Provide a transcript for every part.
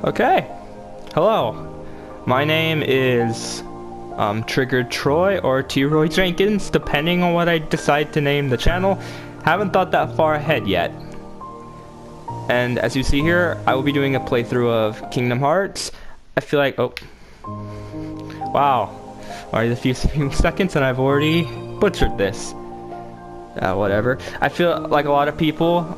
Okay. Hello. My name is Triggered Troy or T-Roy Jenkins, depending on what I decide to name the channel. Haven't thought that far ahead yet. And as you see here, I will be doing a playthrough of Kingdom Hearts. I feel like, oh. Wow. Already a few seconds and I've already butchered this. Whatever. I feel like a lot of people,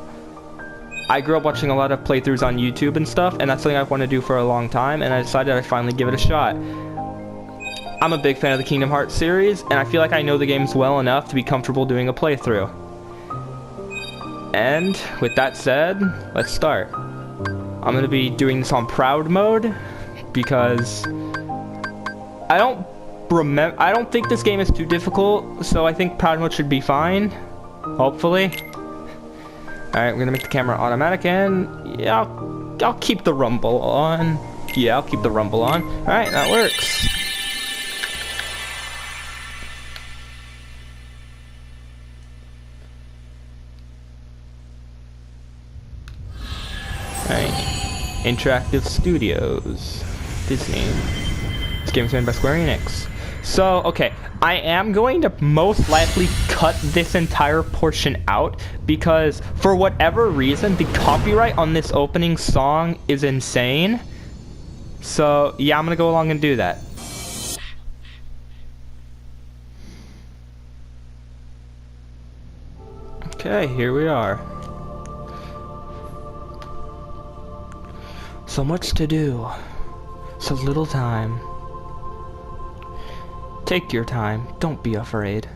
I grew up watching a lot of playthroughs on YouTube and stuff, and that's something I've wanted to do for a long time, and I decided I'd finally give it a shot. I'm a big fan of the Kingdom Hearts series, and I feel like I know the games well enough to be comfortable doing a playthrough. And with that said, let's start. I'm going to be doing this on proud mode because I don't think this game is too difficult, so I think proud mode should be fine. Hopefully. Alright, we're gonna make the camera automatic, and yeah, I'll keep the rumble on. Yeah, I'll keep the rumble on. Alright, that works. Alright. Interactive Studios. Disney. This game is made by Square Enix. So, okay, I am going to most likely cut this entire portion out because for whatever reason, the copyright on this opening song is insane. So, yeah, I'm gonna go along and do that. Okay, here we are. So much to do, so little time. Take your time. Don't be afraid.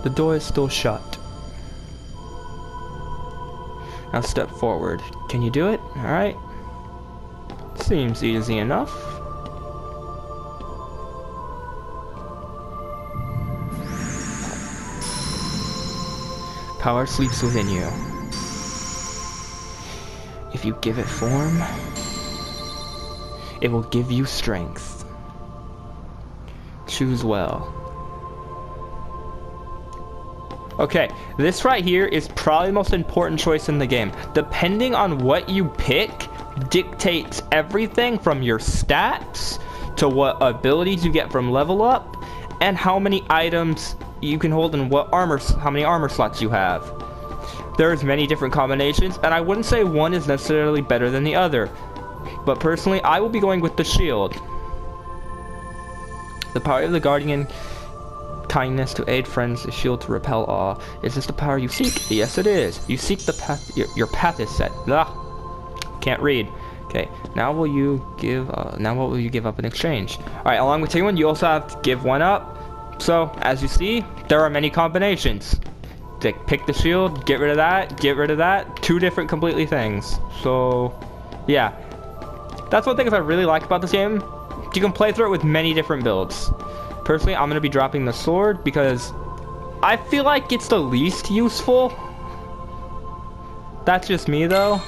The door is still shut. Now step forward. Can you do it? Alright. Seems easy enough. Power sleeps within you. If you give it form, it will give you strength. Choose well. Okay, this right here is probably the most important choice in the game. Depending on what you pick, dictates everything from your stats to what abilities you get from level up, and how many items you can hold and how many armor slots you have. There's many different combinations, and I wouldn't say one is necessarily better than the other. But personally, I will be going with the shield. The power of the guardian, kindness to aid friends, the shield to repel awe. Is this the power you seek? Yes, it is. You seek the path. Your path is set. Blah. Can't read. Okay. Now will you give? Now what will you give up in exchange? All right. Along with taking one, you also have to give one up. So as you see, there are many combinations. Pick the shield. Get rid of that. Get rid of that. Two different completely things. So, yeah. That's one thing I really like about this game. You can play through it with many different builds. Personally, I'm going to be dropping the sword because I feel like it's the least useful. That's just me, though.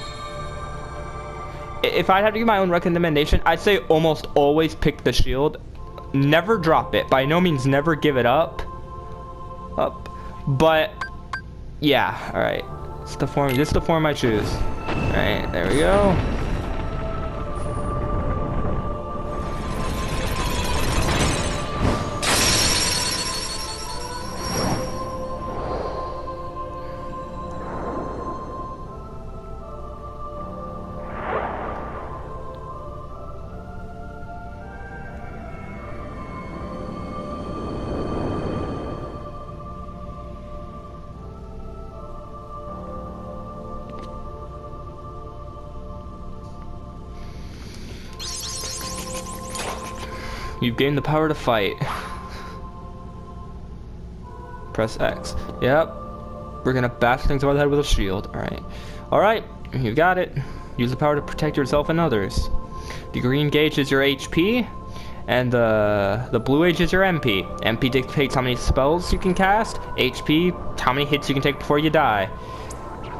If I had to give my own recommendation, I'd say almost always pick the shield. Never drop it. By no means never give it up. But, yeah. Alright. This is the form I choose. Alright, there we go. You've gained the power to fight. Press X. Yep. We're gonna bash things over the head with a shield. Alright. Alright, you got it. Use the power to protect yourself and others. The green gauge is your HP, and the blue gauge is your MP. MP dictates how many spells you can cast. HP, how many hits you can take before you die.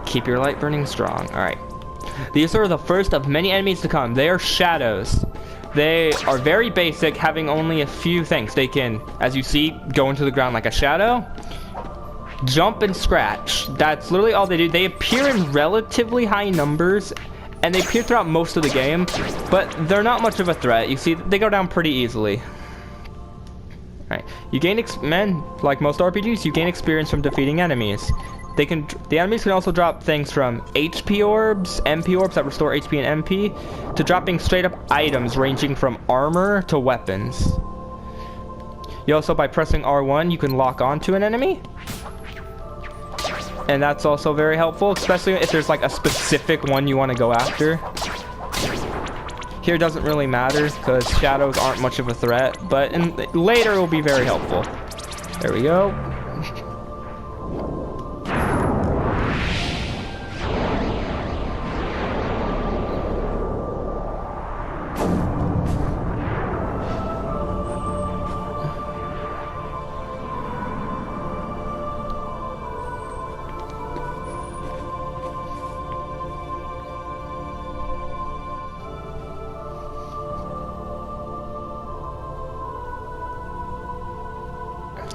Keep your light burning strong. Alright. These are the first of many enemies to come. They are shadows. They are very basic, having only a few things. They can, as you see, go into the ground like a shadow. Jump and scratch. That's literally all they do. They appear in relatively high numbers, and they appear throughout most of the game, but they're not much of a threat. You see, they go down pretty easily. Alright, you gain like most RPGs, you gain experience from defeating enemies. The enemies can also drop things from HP orbs, MP orbs that restore HP and MP, to dropping straight up items ranging from armor to weapons. You also, by pressing R1, you can lock onto an enemy. And that's also very helpful, especially if there's like a specific one you want to go after. Here it doesn't really matter because shadows aren't much of a threat, but later it will be very helpful. There we go.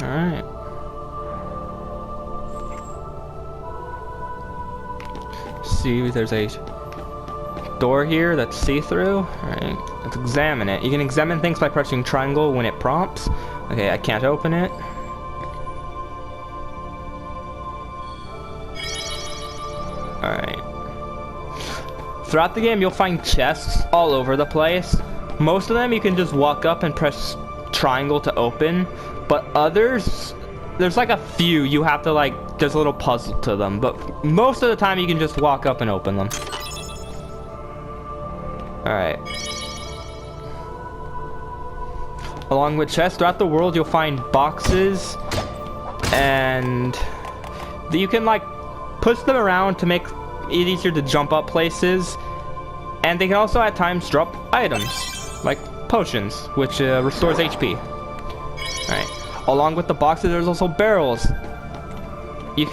Alright. See, there's a door here that's see-through. Alright, let's examine it. You can examine things by pressing triangle when it prompts. Okay, I can't open it. Alright. Throughout the game, you'll find chests all over the place. Most of them you can just walk up and press triangle to open, but others, there's like a few you have to like, there's a little puzzle to them, but most of the time you can just walk up and open them. Alright. Along with chests, throughout the world you'll find boxes, and you can like push them around to make it easier to jump up places, and they can also at times drop items, like potions, which restores HP. Alright. Along with the boxes, there's also barrels.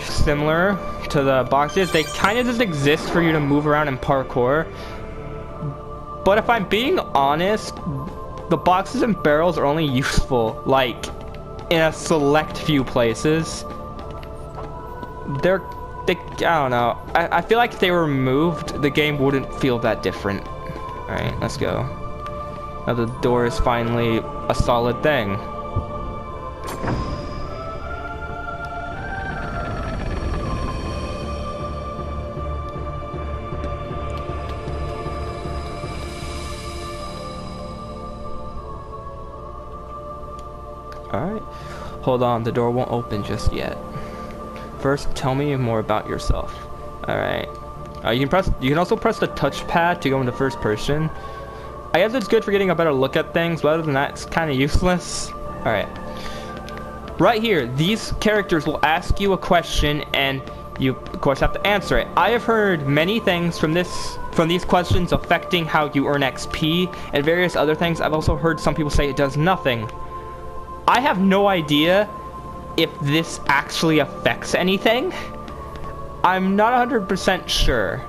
Similar to the boxes, they kind of just exist for you to move around and parkour. But if I'm being honest, the boxes and barrels are only useful, like, in a select few places. I don't know. I feel like if they were removed, the game wouldn't feel that different. Alright, let's go. Now the door is finally a solid thing. Alright. Hold on, the door won't open just yet. First, tell me more about yourself. Alright. You can also press the touchpad to go into first person. I guess it's good for getting a better look at things, but other than that, it's kind of useless. Alright. Right here, these characters will ask you a question, and you, of course, have to answer it. I have heard many things from these questions affecting how you earn XP, and various other things. I've also heard some people say it does nothing. I have no idea if this actually affects anything. I'm not 100% sure.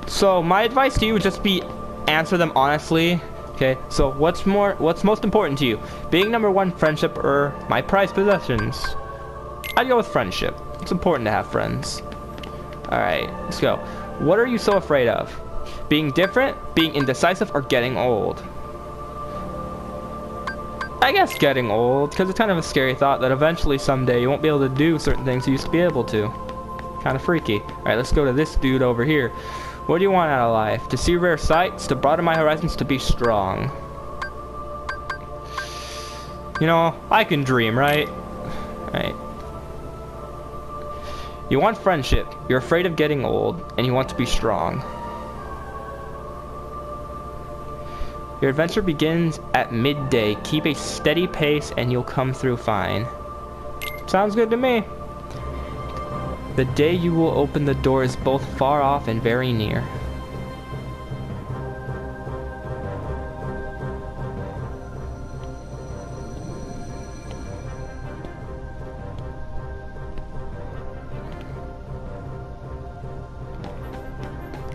So my advice to you would just be answer them honestly. Okay, so what's most important to you? Being number one, friendship, or my prized possessions? I'd go with friendship. It's important to have friends. Alright, let's go. What are you so afraid of? Being different, being indecisive, or getting old? I guess getting old, because it's kind of a scary thought that eventually someday you won't be able to do certain things you used to be able to. Kind of freaky. Alright, let's go to this dude over here. What do you want out of life? To see rare sights, to broaden my horizons, to be strong. You know, I can dream, right? Right. You want friendship, you're afraid of getting old, and you want to be strong. Your adventure begins at midday. Keep a steady pace and you'll come through fine. Sounds good to me. The day you will open the door is both far off and very near.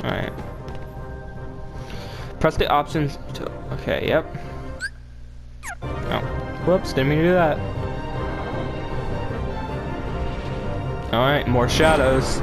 Alright. Press the options to... Okay, yep. Oh, whoops, didn't mean to do that. Alright, more shadows.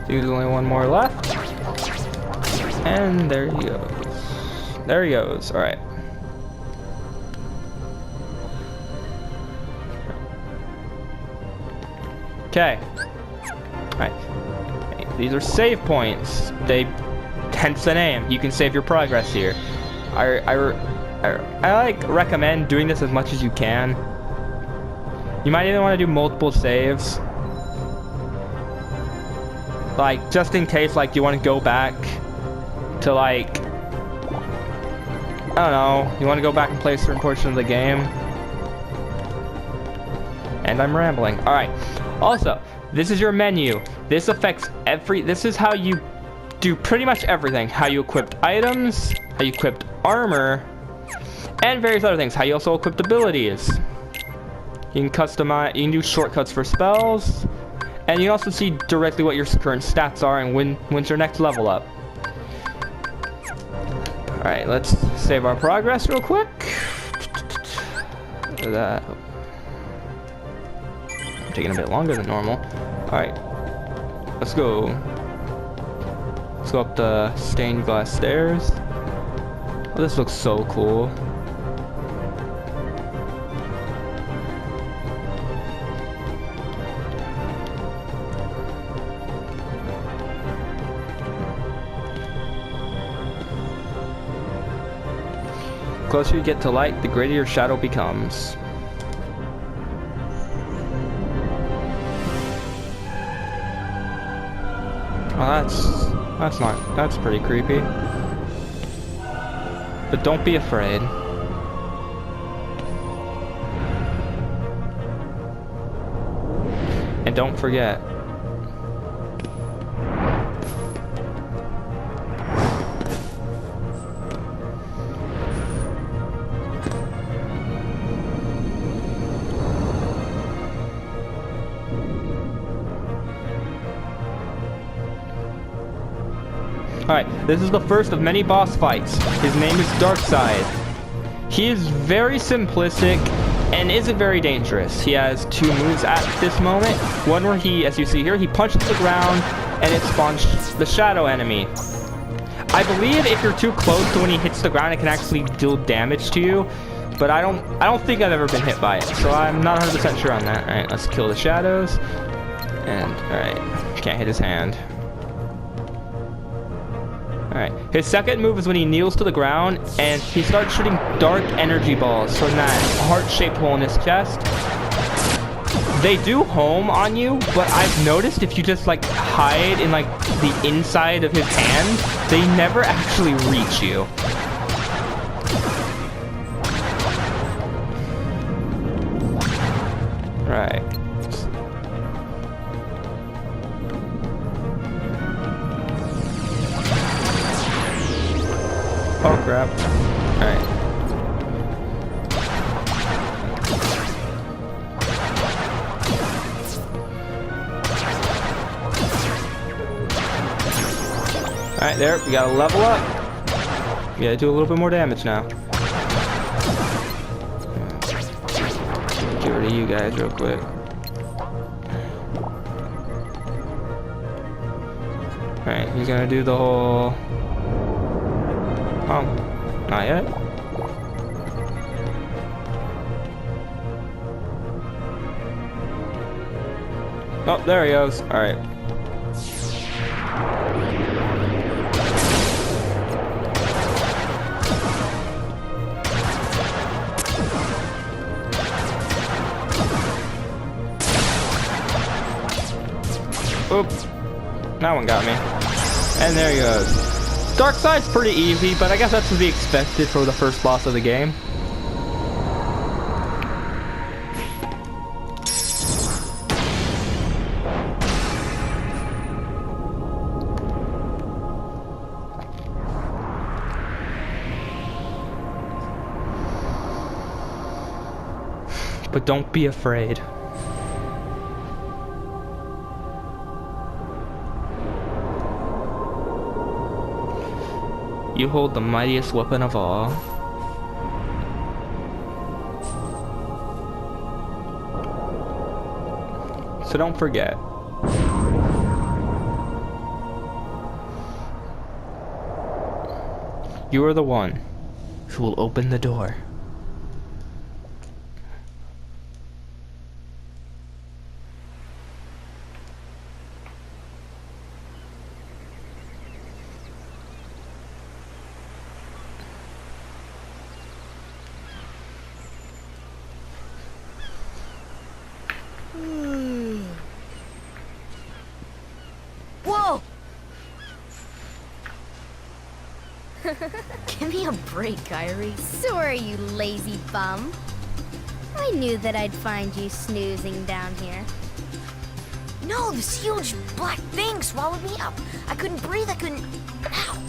There's only one more left. And there he goes. There he goes. Alright. Okay. Alright. These are save points. They, hence the name. You can save your progress here. I like recommend doing this as much as you can. You might even want to do multiple saves. Like, just in case, like, you want to go back to, like, I don't know, you want to go back and play a certain portion of the game. And I'm rambling. Alright. Also, this is your menu. This affects this is how you do pretty much everything. How you equip items, how you equip armor, and various other things. How you also equip abilities. You can customize, you can do shortcuts for spells. And you also see directly what your current stats are and when's your next level up. Alright, let's save our progress real quick. That. I'm taking a bit longer than normal. Alright, let's go. Let's go up the stained glass stairs. Oh, this looks so cool. The closer you get to light, the greater your shadow becomes. Oh, that's pretty creepy. But don't be afraid. And don't forget. Alright, this is the first of many boss fights. His name is Darkseid. He is very simplistic and isn't very dangerous. He has two moves at this moment. One where he, as you see here, he punches the ground and it spawns the shadow enemy. I believe if you're too close to when he hits the ground, it can actually deal damage to you. But I don't think I've ever been hit by it, so I'm not 100% sure on that. Alright, let's kill the shadows. And, alright, can't hit his hand. Alright, his second move is when he kneels to the ground and he starts shooting dark energy balls from that heart-shaped hole in his chest. They do home on you, but I've noticed if you just like hide in like the inside of his hand, they never actually reach you. Right. Oh crap. Alright. Alright, there, we gotta level up. We gotta do a little bit more damage now. Get rid of you guys real quick. Alright, he's gonna do the whole... Oh, not yet. Oh, there he goes. Alright. Oops. That one got me. And there he goes. Darkseid's pretty easy, but I guess that's to be expected for the first boss of the game. but don't be afraid. You hold the mightiest weapon of all. So don't forget. You are the one who will open the door. Whoa! Give me a break, Kyrie. Sorry, you lazy bum. I knew that I'd find you snoozing down here. No, this huge black thing swallowed me up. I couldn't breathe, I couldn't... Ow!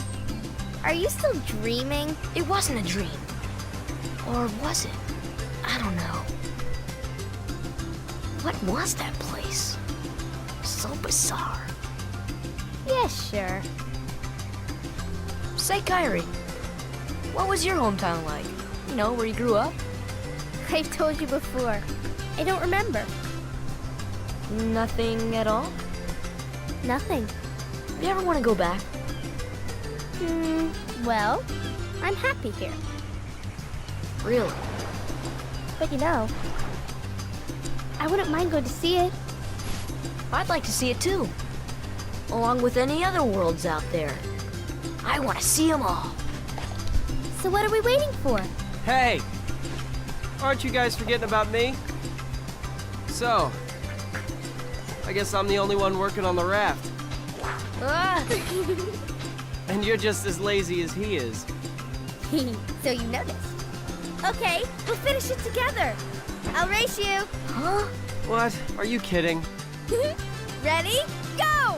Are you still dreaming? It wasn't a dream. Or was it? I don't know. What was that place? So bizarre. Yeah, sure. Say, Kyrie, what was your hometown like? You know, where you grew up? I've told you before. I don't remember. Nothing at all? Nothing. You ever want to go back? Well, I'm happy here. Really? But you know, I wouldn't mind going to see it. I'd like to see it too. Along with any other worlds out there. I want to see them all. So what are we waiting for? Hey! Aren't you guys forgetting about me? So, I guess I'm the only one working on the raft. Ah! And you're just as lazy as he is. So you noticed. Okay, we'll finish it together. I'll race you. Huh? What? Are you kidding? Ready? Go!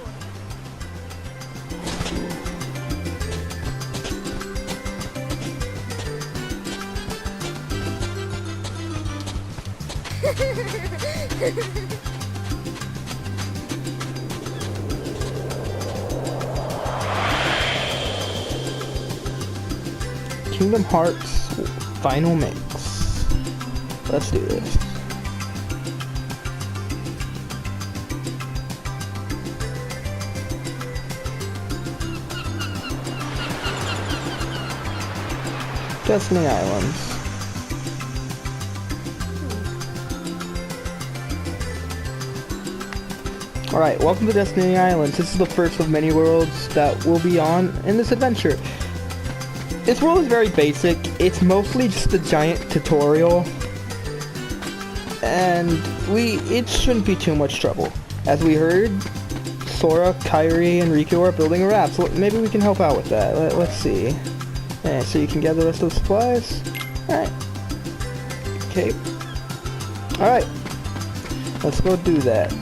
Kingdom Hearts Final Mix. Let's do this. Destiny Islands. Alright, welcome to Destiny Islands. This is the first of many worlds that will be on in this adventure. This world is very basic. It's mostly just a giant tutorial. And it shouldn't be too much trouble. As we heard, Sora, Kyrie, and Riku are building a raft, so maybe we can help out with that. Let's see. Yeah, so you can gather the rest of the supplies. Alright. Okay. Alright. Let's go do that.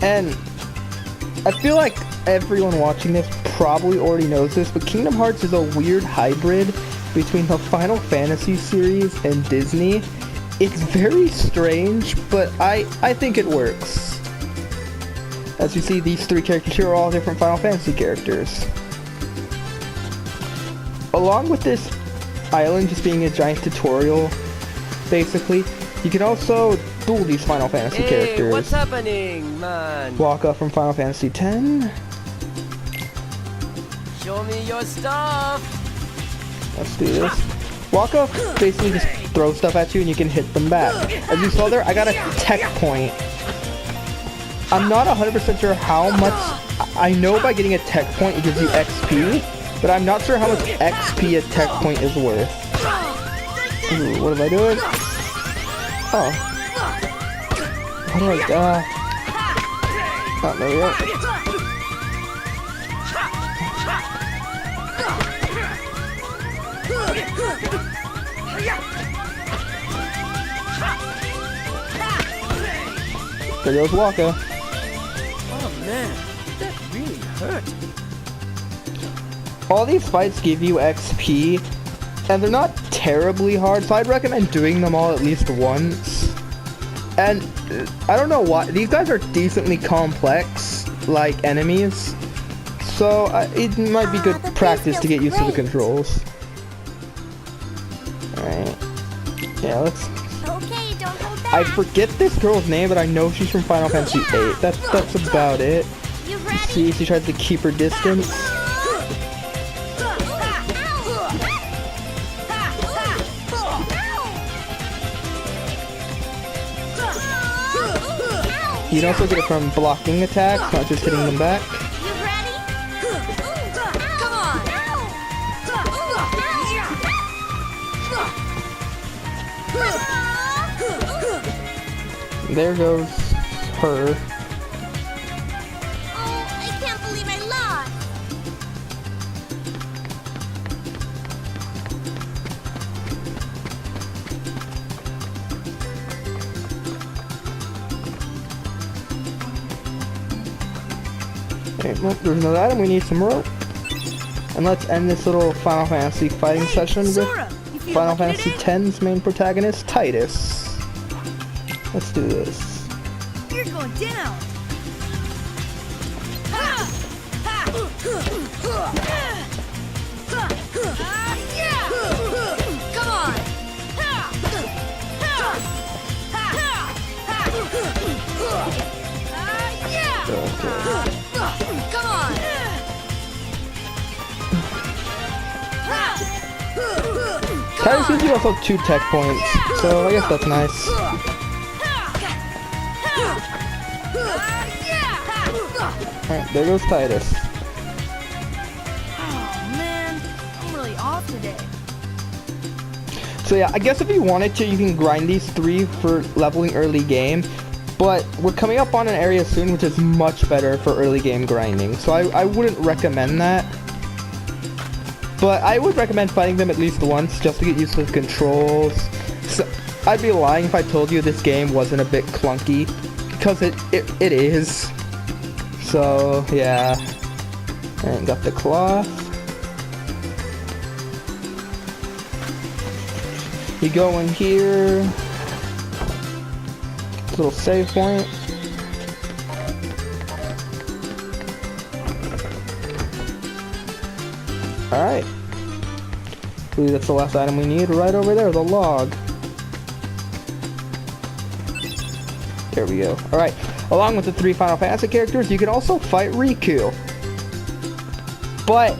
And I feel like everyone watching this probably already knows this, but Kingdom Hearts is a weird hybrid between the Final Fantasy series and Disney. It's very strange, but I think it works. As you see, these three characters here are all different Final Fantasy characters. Along with this island just being a giant tutorial, basically, you can also duel these Final Fantasy characters. What's happening, man? Waka from Final Fantasy X. Show me your stuff. Let's do this. Waka basically just throws stuff at you and you can hit them back. As you saw there, I got a tech point. I'm not 100% sure how much. I know by getting a tech point it gives you XP, but I'm not sure how much XP a tech point is worth. Ooh, what am I doing? Oh. How do I, oh, there we go. There goes Waka. Oh man, that really hurt. All these fights give you XP and they're not terribly hard, so I'd recommend doing them all at least once. And I don't know why, these guys are decently complex, like enemies, so it might be good practice to get used to the controls. Alright, yeah, let's... Okay, don't hold back. I forget this girl's name, but I know she's from Final Fantasy VIII. That's about it. You ready? See, she tries to keep her distance. You can also get it from blocking attacks, not just hitting them back. You ready? Come on. There goes her. Oh, I can't believe I lost. Okay, well, there's another item. We need some rope. And let's end this little Final Fantasy fighting session with Final Fantasy X's main protagonist, Titus. Let's do this. You're going down. Come on. Come on. Titus gives you also 2 tech points, so I guess that's nice. Alright, there goes Titus. Oh man, I'm really off today. So yeah, I guess if you wanted to, you can grind these 3 for leveling early game. But we're coming up on an area soon which is much better for early game grinding. So I wouldn't recommend that. But I would recommend fighting them at least once just to get used to the controls. So I'd be lying if I told you this game wasn't a bit clunky. Because it is. So yeah. And got the cloth. You go in here. Little save point. Alright. I believe that's the last item we need. Right over there, the log. There we go. Alright. Along with the 3 Final Fantasy characters, you can also fight Riku. But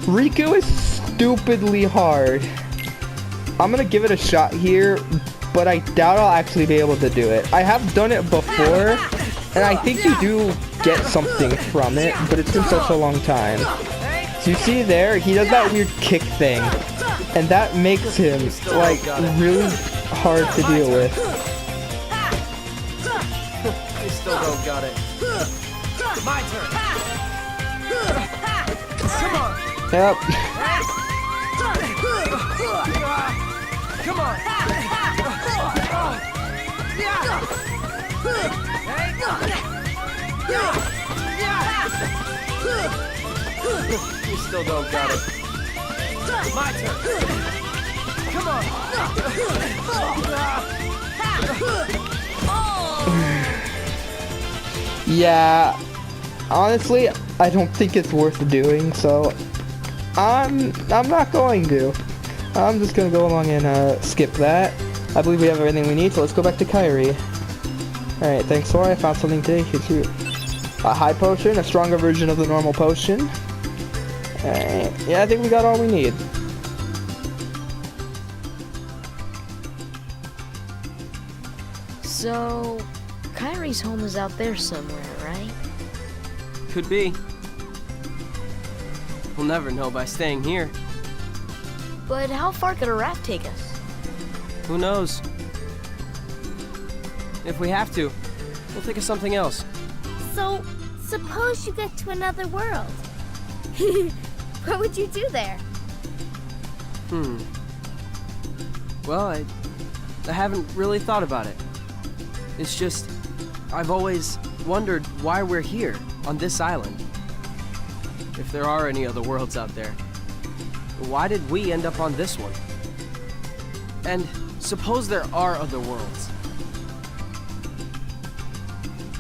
Riku is stupidly hard. I'm gonna give it a shot here, but I doubt I'll actually be able to do it. I have done it before, and I think you do get something from it, but it's been such a long time. So you see there, he does that weird kick thing, and that makes him, like, really hard to deal with. You still don't got it. My turn. Come on. Yep. Come on. You still don't got it. My turn. Come on. Yeah, honestly, I don't think it's worth doing, so I'm not going to. I'm just gonna go along and skip that. I believe we have everything we need, so let's go back to Kairi. Alright, thanks Sora, I found something today. Here's you. A high potion, a stronger version of the normal potion. Alright, yeah, I think we got all we need. So, Kairi's home is out there somewhere, right? Could be. We'll never know by staying here. But how far could a raft take us? Who knows? If we have to, we'll think of something else. So, suppose you get to another world. What would you do there? Well, I haven't really thought about it. It's just, I've always wondered why we're here, on this island. If there are any other worlds out there. why did we end up on this one? And suppose there are other worlds.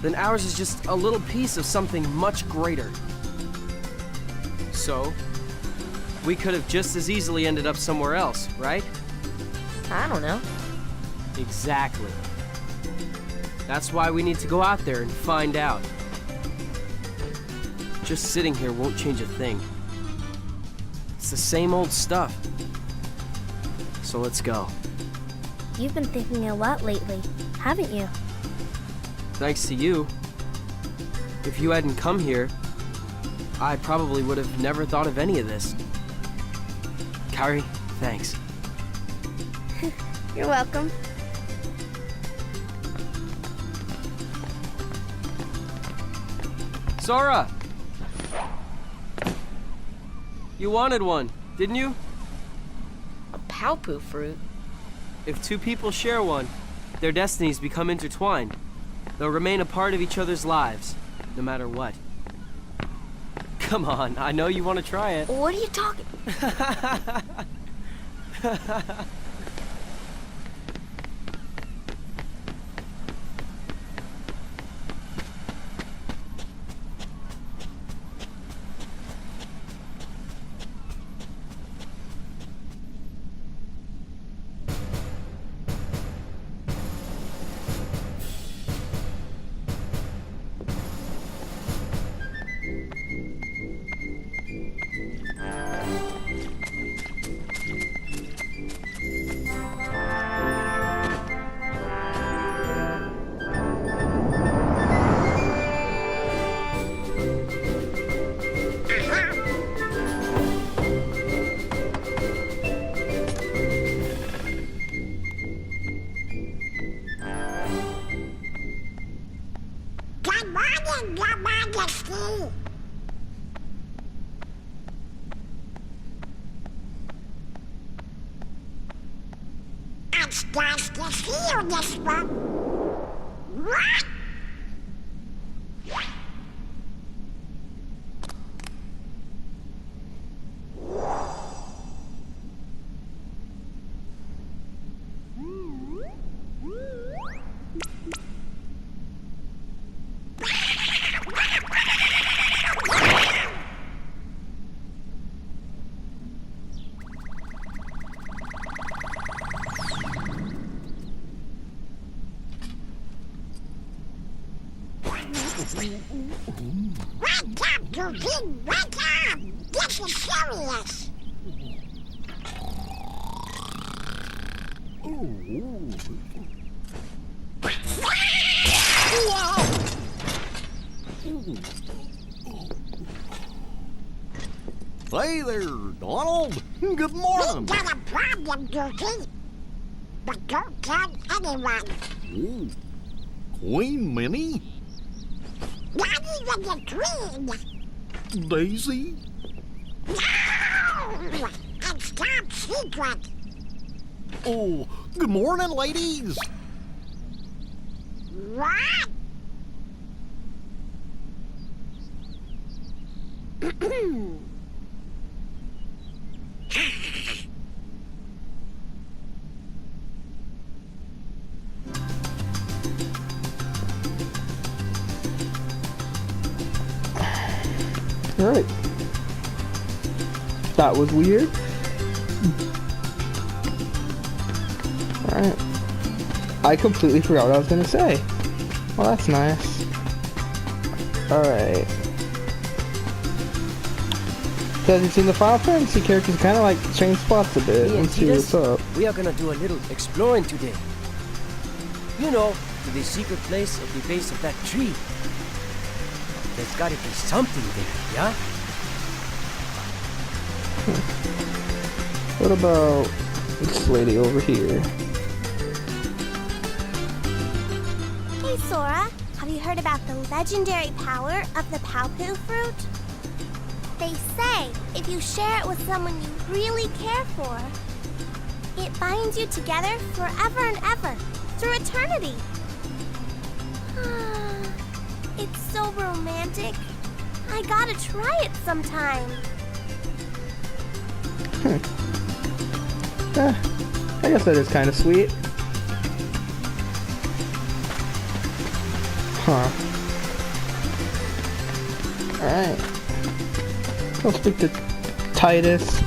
Then ours is just a little piece of something much greater. So, we could have just as easily ended up somewhere else, right? I don't know. Exactly. That's why we need to go out there and find out. Just sitting here won't change a thing. It's the same old stuff. So let's go. You've been thinking a lot lately, haven't you? Thanks to you. If you hadn't come here, I probably would have never thought of any of this. Kari, thanks. You're welcome. Sora! You wanted one, didn't you? A Palpu fruit? If two people share one, their destinies become intertwined. They'll remain a part of each other's lives, no matter what. Come on, I know you want to try it. What are you talking? Your Majesty. It's nice to see you, this one. What? Welcome to King Welcome! This is serious! Hey there, Donald. Good We morning. got a problem, Goofy. But don't tell anyone. Ooh, Queen Minnie? Not even the Queen. Daisy? No! It's top secret. Oh, good morning, ladies. What? Alright. That was weird. Alright. I completely forgot what I was gonna say. Well, that's nice. Alright. As you've seen, the Final Fantasy characters kind of like change spots a bit and see what's up. We are gonna do a little exploring today. You know, to the secret place at the base of that tree. There's gotta be something there, yeah? What about this lady over here? Hey Sora, have you heard about the legendary power of the Palpu fruit? They say if you share it with someone you really care for, it binds you together forever and ever, through eternity. It's so romantic. I gotta try it sometime. I guess that is kind of sweet. Huh. Alright. I'll speak to Titus,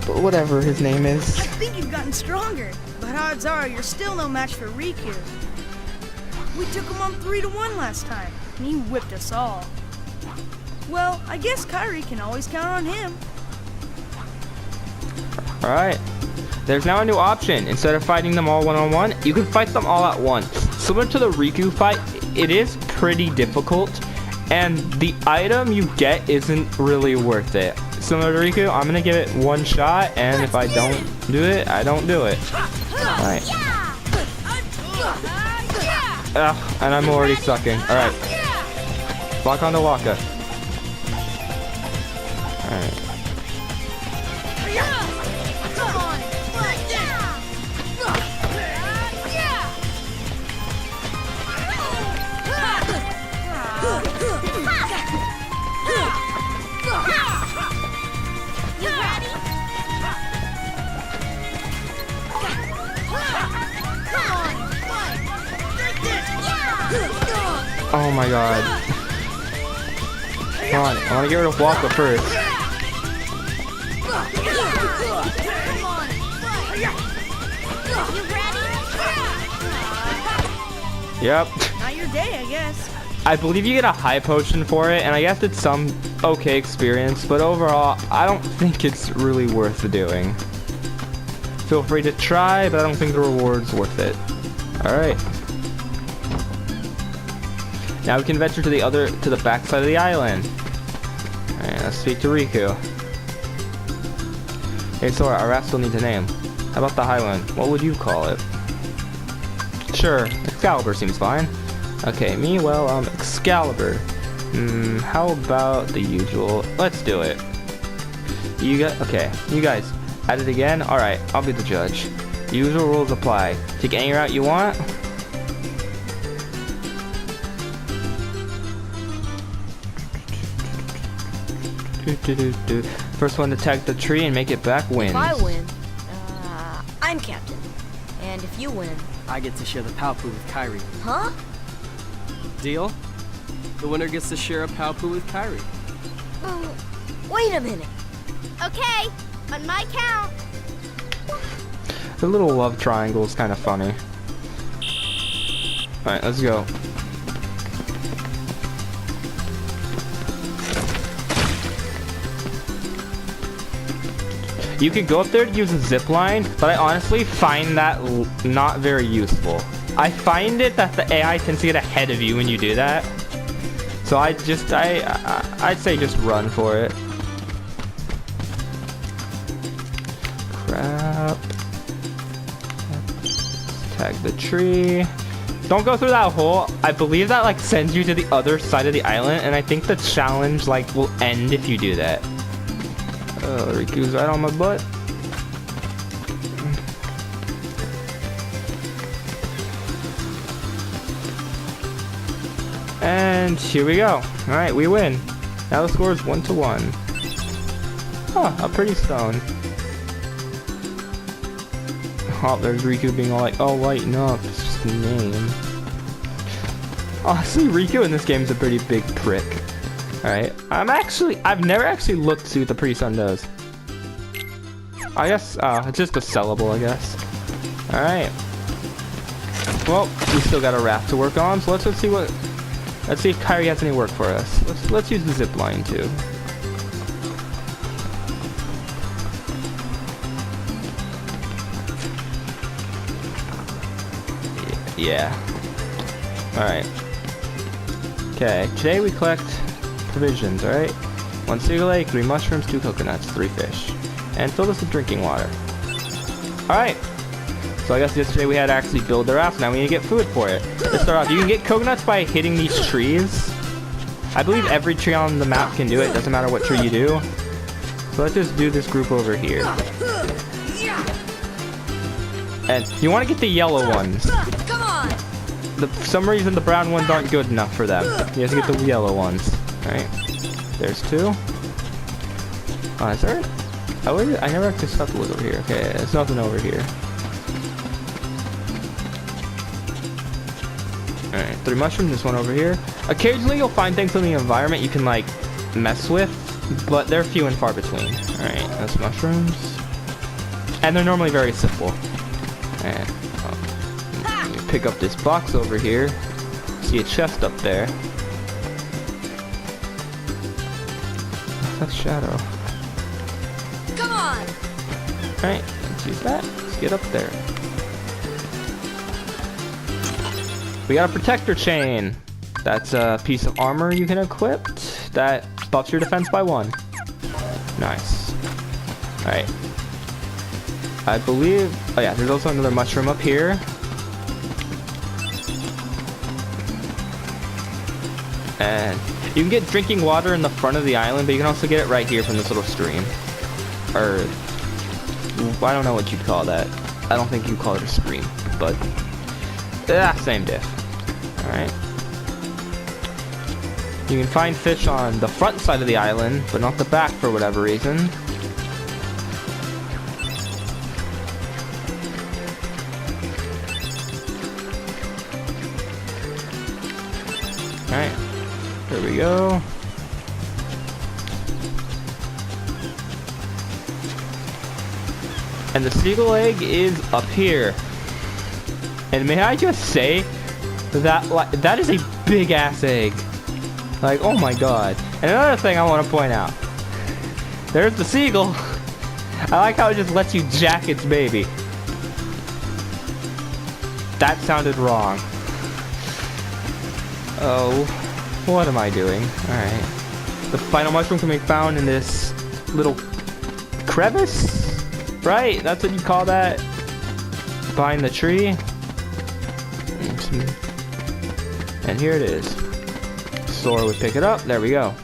whatever his name is. I think you've gotten stronger, but odds are you're still no match for Riku. We took him on 3-1 last time, and he whipped us all. Well, I guess Kairi can always count on him. Alright. There's now a new option. Instead of fighting them all one-on-one, you can fight them all at once. Similar to the Riku fight, it is pretty difficult, and the item you get isn't really worth it. Similar to Riku, I'm gonna give it one shot, and if I don't do it, I don't do it. Alright. Ugh, and I'm already sucking. Alright. Lock onto Waka. Alright. Oh my god. Come on, I want to get rid of Waka first. Yep. Not your day, I guess. I believe you get a high potion for it, and I guess it's some okay experience, but overall, I don't think it's really worth doing. Feel free to try, but I don't think the reward's worth it. Alright. Now we can venture to the back side of the island. Alright, let's speak to Riku. Hey Sora, our raft still needs a name. How about the Highland? What would you call it? Sure, Excalibur seems fine. Okay, me, well, Excalibur. How about the usual? Let's do it. You guys, at it again? Alright, I'll be the judge. The usual rules apply. Take any route you want. First one to tag the tree and make it back wins. If I win, I'm captain. And if you win... I get to share the Palpu with Kairi. Huh? Deal? The winner gets to share a Palpu with Kairi. Wait a minute. Okay, on my count. The little love triangle is kind of funny. Alright, let's go. You could go up there to use a zip line, but I honestly find that not very useful. I find it that the AI tends to get ahead of you when you do that. So I'd say just run for it. Crap. Tag the tree. Don't go through that hole. I believe that like sends you to the other side of the island, and I think the challenge like will end if you do that. Riku's right on my butt. And here we go. Alright, we win. Now the score is 1-1. Huh, a pretty stone. Oh, there's Riku being all like, oh, lighten up. It's just a name. Honestly, Riku in this game is a pretty big prick. Alright, I've never actually looked to see what the pretty sun does. I guess, it's just a sellable, I guess. Alright. Well, we still got a raft to work on, so let's see if Kairi has any work for us. Let's use the zip line too. Yeah. Alright. Okay, today we collect provisions, alright? 1 single egg, 3 mushrooms, 2 coconuts, 3 fish. And fill this with drinking water. Alright. So I guess yesterday we had to actually build the raft, now we need to get food for it. To start off, you can get coconuts by hitting these trees. I believe every tree on the map can do it, doesn't matter what tree you do. So let's just do this group over here. And you want to get the yellow ones. Come on! For some reason the brown ones aren't good enough for them. You have to get the yellow ones. Alright. There's 2. Oh, is there? I never actually stopped to look over here. Okay, there's nothing over here. Alright, 3 mushrooms, this one over here. Occasionally you'll find things in the environment you can like mess with, but they're few and far between. Alright, that's mushrooms. And they're normally very simple. And pick up this box over here. See a chest up there. What's that shadow? Come on! Alright, let's use that. Let's get up there. We got a protector chain. That's a piece of armor you can equip that buffs your defense by 1. Nice. Alright. I believe... Oh yeah, there's also another mushroom up here. And you can get drinking water in the front of the island, but you can also get it right here from this little stream. Or... I don't know what you'd call that. I don't think you'd call it a stream, but... same diff. Alright. You can find fish on the front side of the island, but not the back for whatever reason. Alright. There we go. And the seagull egg is up here. And may I just say that that is a big ass egg. Like, oh my god. And another thing I want to point out. There's the seagull. I like how it just lets you jack its baby. That sounded wrong. Oh, what am I doing? Alright. The final mushroom can be found in this little crevice? Right? That's what you call that? Behind the tree? And here it is. Sora would pick it up. There we go.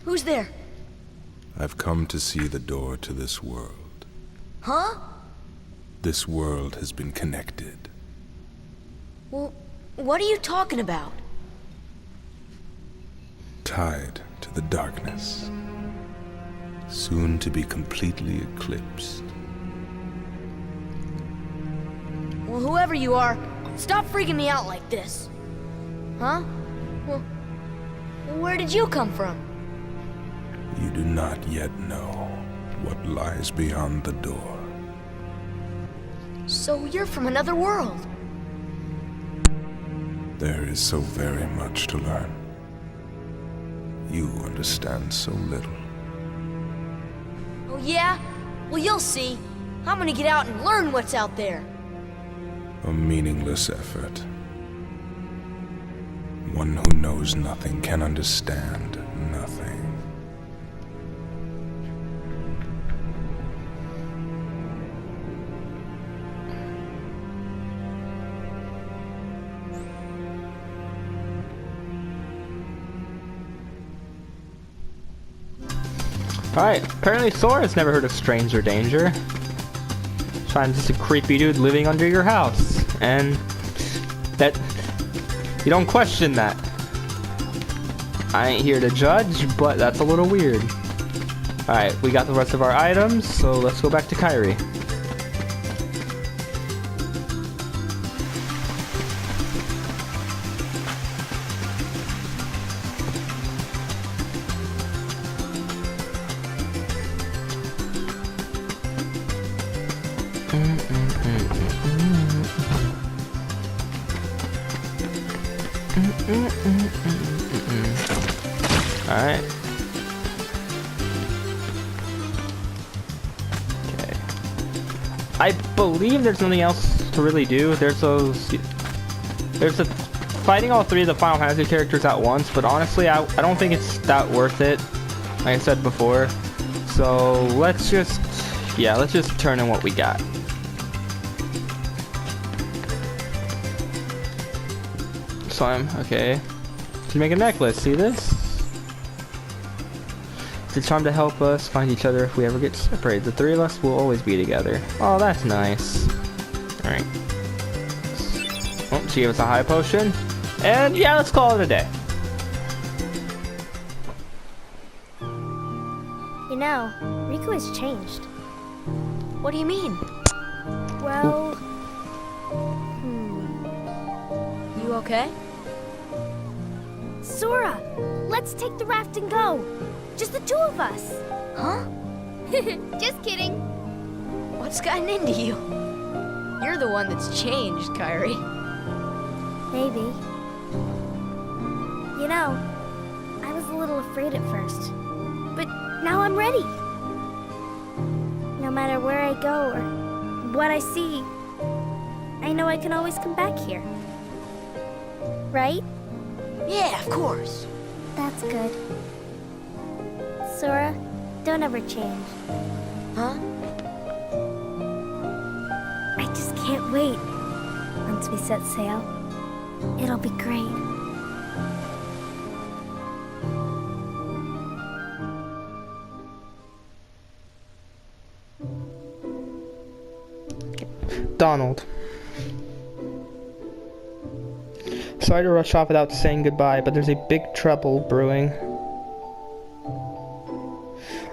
Who's there? I've come to see the door to this world. Huh? This world has been connected. Well, what are you talking about? Tied to the darkness. Soon to be completely eclipsed. Well, whoever you are, stop freaking me out like this. Huh? Well, where did you come from? You do not yet know what lies beyond the door. So you're from another world. There is so very much to learn. You understand so little. Oh yeah? Well, you'll see. I'm gonna get out and learn what's out there. A meaningless effort. One who knows nothing can understand nothing. Alright, apparently Sora's never heard of stranger danger. So I'm just a creepy dude living under your house. And that... you don't question that. I ain't here to judge, but that's a little weird. Alright, we got the rest of our items, so let's go back to Kairi. Alright. Okay. I believe there's nothing else to really do. There's fighting all 3 of the Final Fantasy characters at once, but honestly, I don't think it's that worth it, like I said before. So let's just turn in what we got. Slime, okay. To make a necklace, see this? It's a charm to help us find each other if we ever get separated. The 3 of us will always be together. Oh, that's nice. Alright. Oh, she gave us a high potion. And yeah, let's call it a day. You know, Riku has changed. What do you mean? Well, You okay? Sora, let's take the raft and go. Just the 2 of us. Huh? Just kidding. What's gotten into you? You're the one that's changed, Kairi. Maybe. You know, I was a little afraid at first, but now I'm ready. No matter where I go or what I see, I know I can always come back here. Right? Yeah, of course. That's good. Sora, don't ever change. Huh? I just can't wait. Once we set sail, it'll be great. Donald. Sorry to rush off without saying goodbye, but there's a big trouble brewing.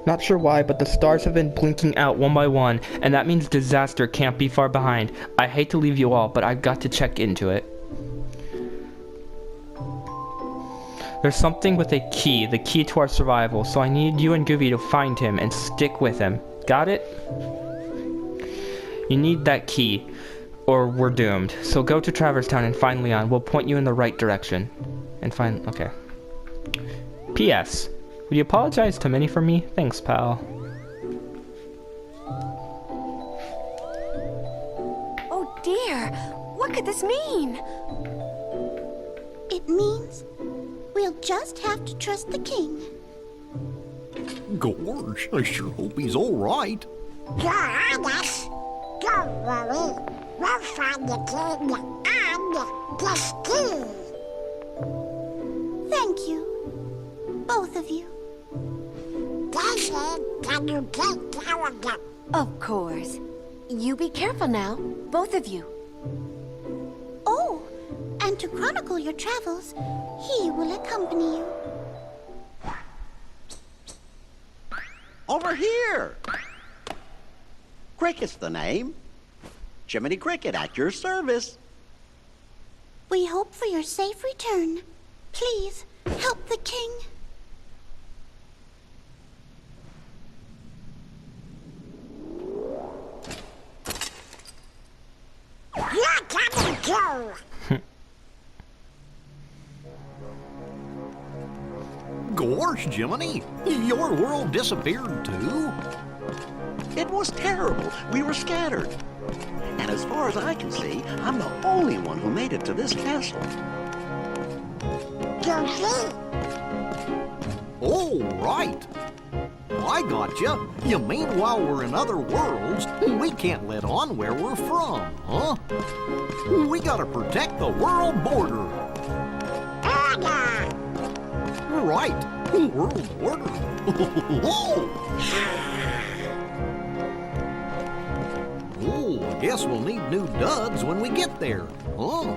Not sure why, but the stars have been blinking out one by one, and that means disaster can't be far behind. I hate to leave you all, but I've got to check into it. There's something with a key, the key to our survival, so I need you and Goofy to find him and stick with him. Got it? You need that key, or we're doomed. So go to Traverse Town and find Leon. We'll point you in the right direction. And find... okay. P.S. Would you apologize to Minnie for me? Thanks, pal. Oh dear, what could this mean? It means we'll just have to trust the king. Gorge, I sure hope he's all right. You're honest. Don't worry. We'll find the king and this key. Thank you. Both of you. Daisy, can you take care of them? Of course. You be careful now, both of you. Oh, and to chronicle your travels, he will accompany you. Over here! Cricket's the name. Jiminy Cricket at your service. We hope for your safe return. Please, help the king. You're coming too. Gorge, Jiminy, your world disappeared too? It was terrible. We were scattered. And as far as I can see, I'm the only one who made it to this castle. Goofy, Oh, right. I gotcha. You mean while we're in other worlds, we can't let on where we're from, huh? We gotta protect the world border. order. Right. World border. Oh, I guess we'll need new duds when we get there, huh?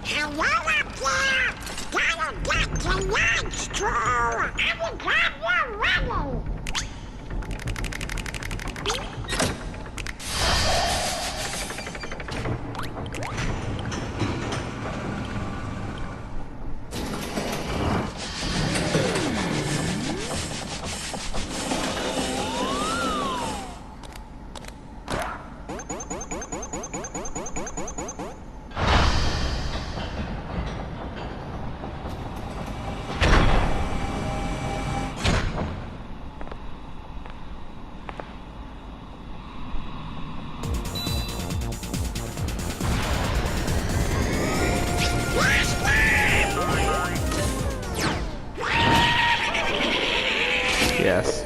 Hello up there. Gotta get to lunch, True. I'm glad you're ready. Yes.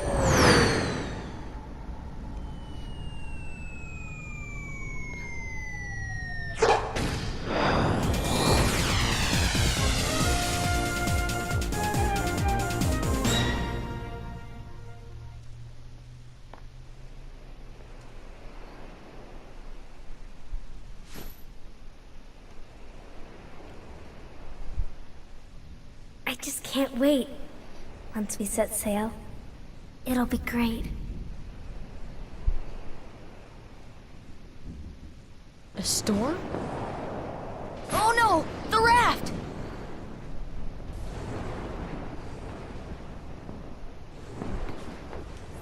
I just can't wait. Once we set sail, it'll be great. A storm? Oh no! The raft!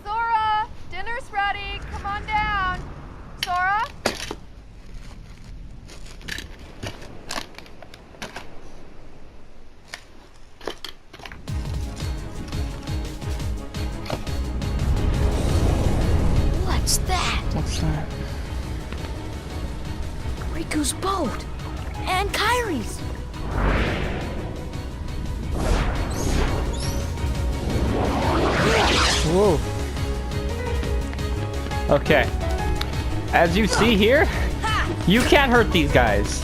Sora! Dinner's ready! Come on down! Sora? What's that? What's that? Riku's boat! And Kairi's! Whoa. Okay. As you see here, you can't hurt these guys.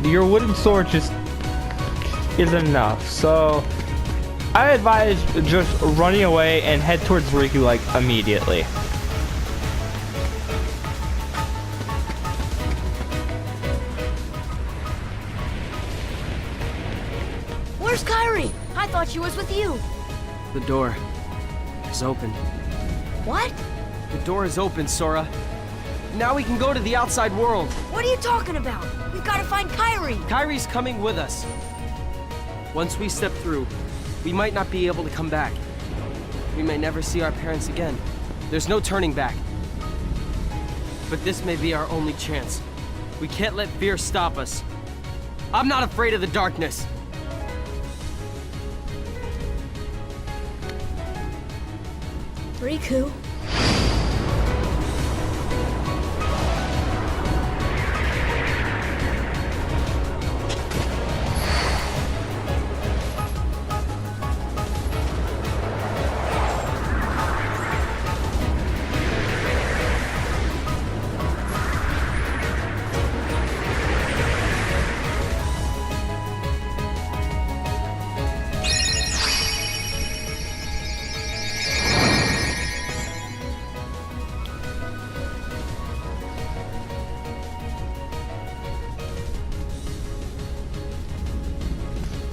Your wooden sword just is enough. So I advise just running away and head towards Riku like immediately. Where's Kairi? I thought she was with you. The door is open. What? The door is open, Sora. Now we can go to the outside world. What are you talking about? We've got to find Kairi. Kairi's coming with us. Once we step through, we might not be able to come back. We may never see our parents again. There's no turning back. But this may be our only chance. We can't let fear stop us. I'm not afraid of the darkness. Riku.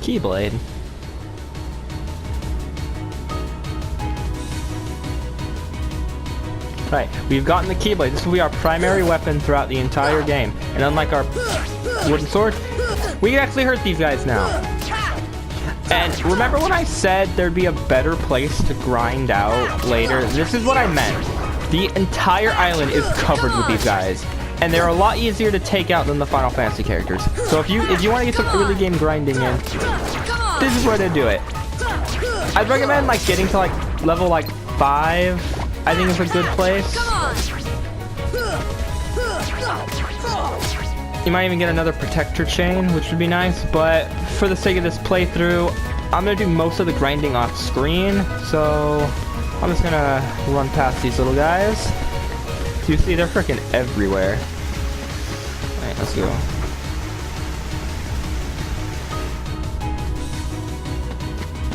Keyblade. Right, we've gotten the Keyblade. This will be our primary weapon throughout the entire game. And unlike our wooden sword, we can actually hurt these guys now. And remember when I said there'd be a better place to grind out later? This is what I meant. The entire island is covered with these guys. And they're a lot easier to take out than the Final Fantasy characters. So if you want to get some early game grinding in, this is where to do it. I'd recommend like getting to like level like 5. I think it's a good place. You might even get another protector chain, which would be nice. But for the sake of this playthrough, I'm gonna do most of the grinding off screen. So I'm just gonna run past these little guys. You see, they're freaking everywhere. Alright, let's go.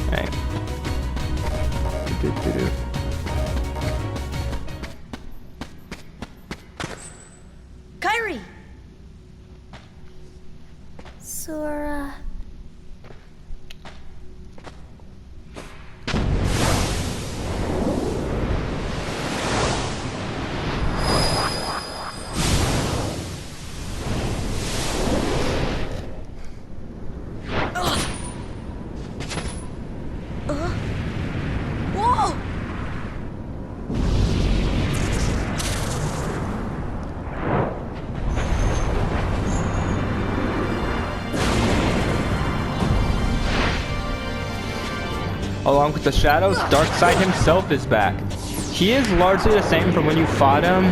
Alright. Kairi! Sora. Whoa! Along with the shadows, Darkseid himself is back. He is largely the same from when you fought him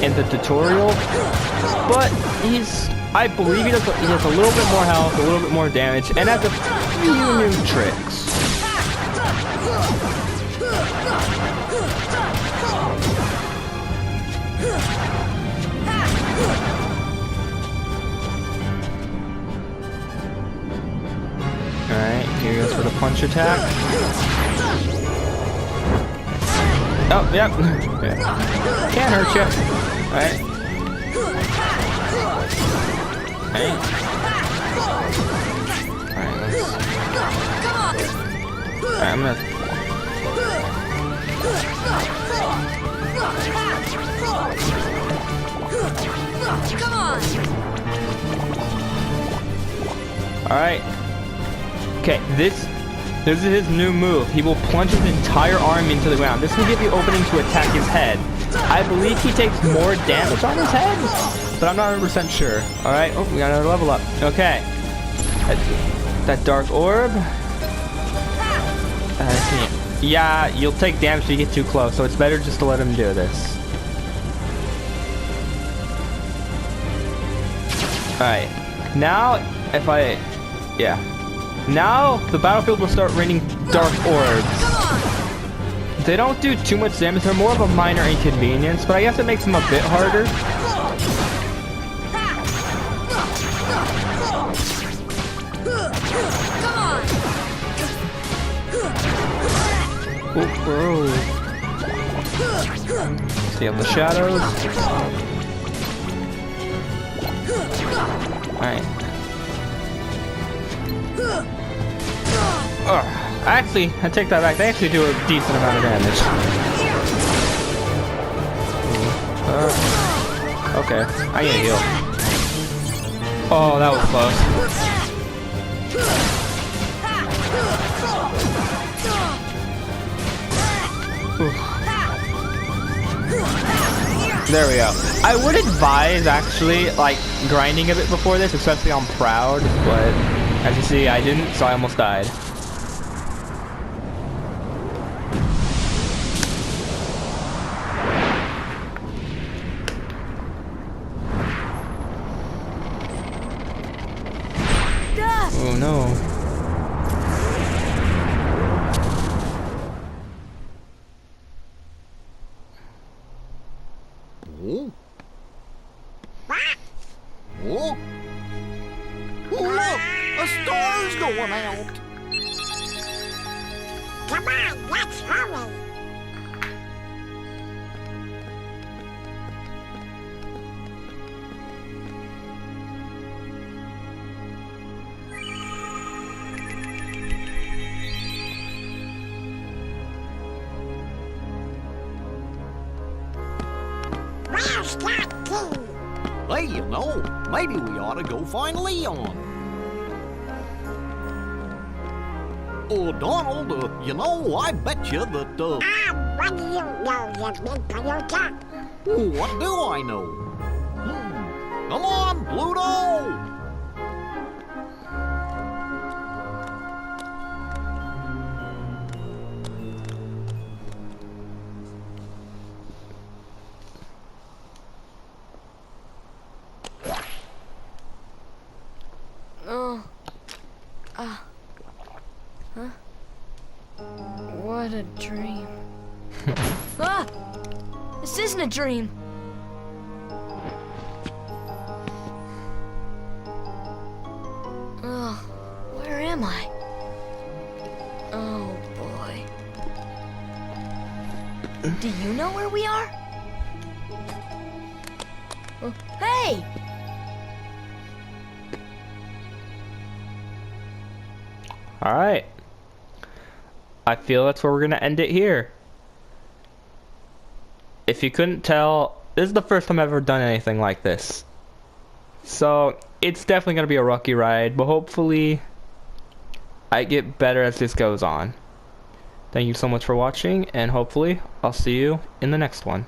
in the tutorial, but I believe he does a little bit more health, a little bit more damage, and has a few new tricks. punch attack. Oh, yep. Can't hurt you. Alright. Alright. Alright, I'm gonna... Come on! Alright. Okay, this is his new move. He will plunge his entire arm into the ground. This will give you opening to attack his head. I believe he takes more damage on his head, but I'm not 100% sure. Alright, oh, we got another level up. Okay. That dark orb. Yeah, you'll take damage if you get too close, so it's better just to let him do this. Alright. Now, if I... Yeah. Now, the battlefield will start raining dark orbs. They don't do too much damage, they're more of a minor inconvenience, but I guess it makes them a bit harder. Whoa. See up the shadows. Alright. Actually, I take that back. They actually do a decent amount of damage. Okay, I need to heal. Oh, that was close. There we go. I would advise actually like grinding a bit before this, especially on Proud, but as you see I didn't, so I almost died. Oh no. Oh? Oh? Look! A star's going out! Come on, let's hurry. Where's that key? Hey, you know, maybe we ought to go find Leon. Oh, Donald, you know, I bet you that, What do you know, you big Toyota? What do I know? Come on, Pluto! Huh? What a dream. Ah! This isn't a dream. Oh, where am I? Oh boy. Do you know where we are? Oh, hey! Alright. I feel that's where we're going to end it here. If you couldn't tell, this is the first time I've ever done anything like this. So, it's definitely going to be a rocky ride, but hopefully I get better as this goes on. Thank you so much for watching, and hopefully I'll see you in the next one.